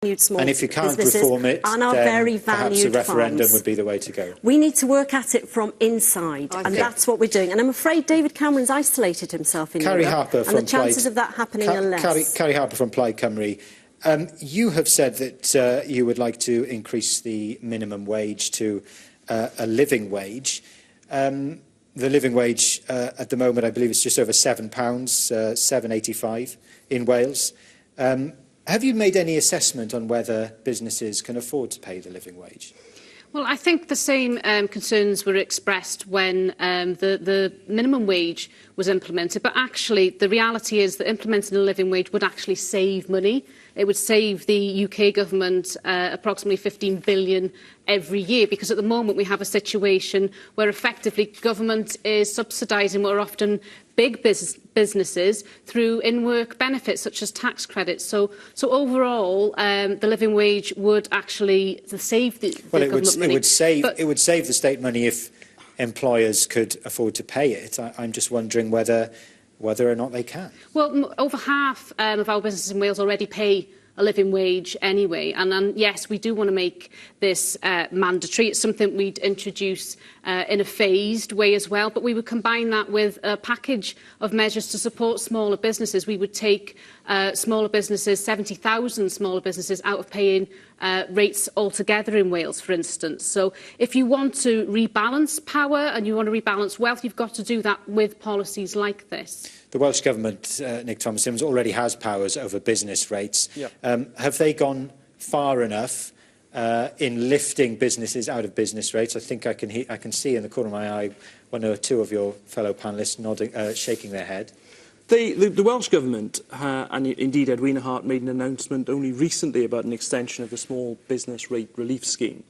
small And if you can't businesses reform it, and our then very perhaps valued a referendum farms. would be the way to go. We need to work at it from inside, and that's what we're doing. And I'm afraid David Cameron's isolated himself in Carrie Europe, Harper and the chances of that happening are less. Carrie Harper from Plaid Cymru. You have said that you would like to increase the minimum wage to a living wage. The living wage at the moment, I believe, is just over £7, £7.85 in Wales. Have you made any assessment on whether businesses can afford to pay the living wage? Well, I think the same concerns were expressed when the minimum wage was implemented, but actually the reality is that implementing a living wage would actually save money. It would save the UK government approximately £15 billion every year, because at the moment we have a situation where effectively government is subsidising what are often big businesses through in-work benefits such as tax credits. So overall, the living wage would actually save the government money. It would save the state money if employers could afford to pay it. I'm just wondering whether or not they can. Well, over half of our businesses in Wales already pay a living wage anyway, and yes, we do want to make this mandatory. It's something we'd introduce in a phased way as well, but we would combine that with a package of measures to support smaller businesses. We would take smaller businesses, 70,000 smaller businesses, out of paying rates altogether in Wales, for instance. So if you want to rebalance power and you want to rebalance wealth, you've got to do that with policies like this. The Welsh Government, Nick Thomas-Symonds, already has powers over business rates. Yep. Have they gone far enough in lifting businesses out of business rates? I think I can see in the corner of my eye one or two of your fellow panellists nodding, shaking their head. The Welsh Government, and indeed Edwina Hart, made an announcement only recently about an extension of the small business rate relief scheme,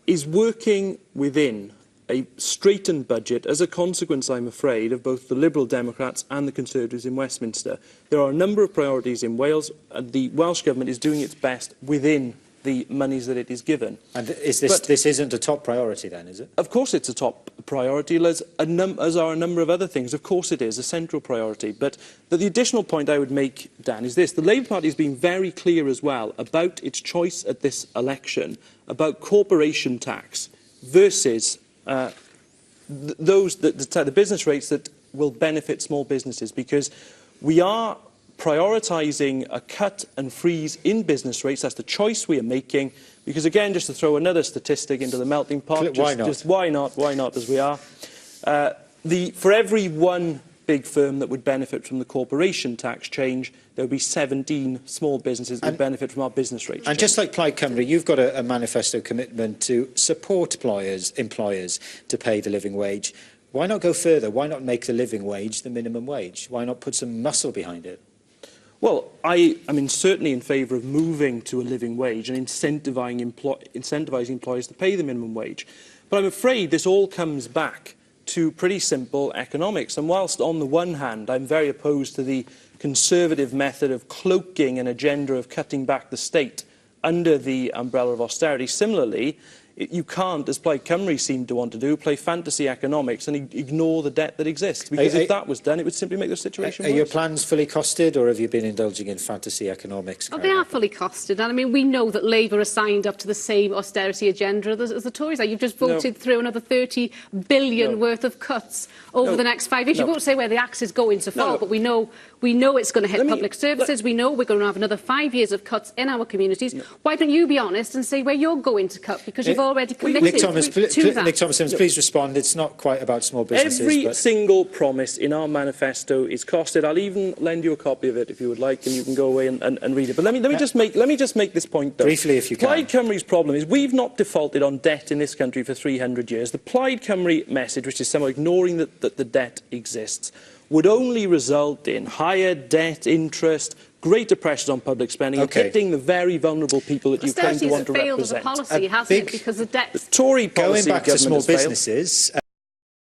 is working within a straightened budget as a consequence, I'm afraid, of both the Liberal Democrats and the Conservatives in Westminster. There are a number of priorities in Wales, and the Welsh Government is doing its best within the monies that it is given. And this isn't a top priority then, is it? Of course it's a top priority, as are a number of other things. Of course it is a central priority. But the additional point I would make, Dan, is this. The Labour Party has been very clear as well about its choice at this election about corporation tax versus the business rates that will benefit small businesses, because we are prioritising a cut and freeze in business rates. That's the choice we are making, because, again, just to throw another statistic into the melting pot, why not, as we are, for every one big firm that would benefit from the corporation tax change, there would be 17 small businesses that would benefit from our business rate change. And just like Plaid Cymru, you've got a manifesto commitment to support employers to pay the living wage. Why not go further? Why not make the living wage the minimum wage? Why not put some muscle behind it? Well, I am certainly in favour of moving to a living wage and incentivising employers to pay the minimum wage. But I'm afraid this all comes back to pretty simple economics. And whilst on the one hand I'm very opposed to the Conservative method of cloaking an agenda of cutting back the state under the umbrella of austerity, similarly, you can't, as Plaid Cymru seem to want to do, play fantasy economics and ignore the debt that exists. Because if that was done, it would simply make the situation worse. Are your plans fully costed, or have you been indulging in fantasy economics? Oh, they are fully costed. And I mean, we know that Labour are signed up to the same austerity agenda as the Tories are. You've just voted through another £30 billion worth of cuts over the next 5 years. You won't say where the axe is going to fall, but we know it's going to hit public services. We know we're going to have another 5 years of cuts in our communities. Why don't you be honest and say where you're going to cut? Because you've already committed to that. Nick Thomas-Symonds, please respond. It's not quite about small businesses. Every single promise in our manifesto is costed. I'll even lend you a copy of it if you would like, and you can go away and read it. But let me just make this point, though. Briefly, if you can. Plaid Cymru's problem is we've not defaulted on debt in this country for 300 years. The Plaid Cymru message, which is somehow ignoring that the debt exists, would only result in higher debt interest, greater pressures on public spending, and hitting the very vulnerable people that you claim to want to represent. Austerity has failed as a policy, hasn't it? Because the debt... The Tory policy going back to small businesses...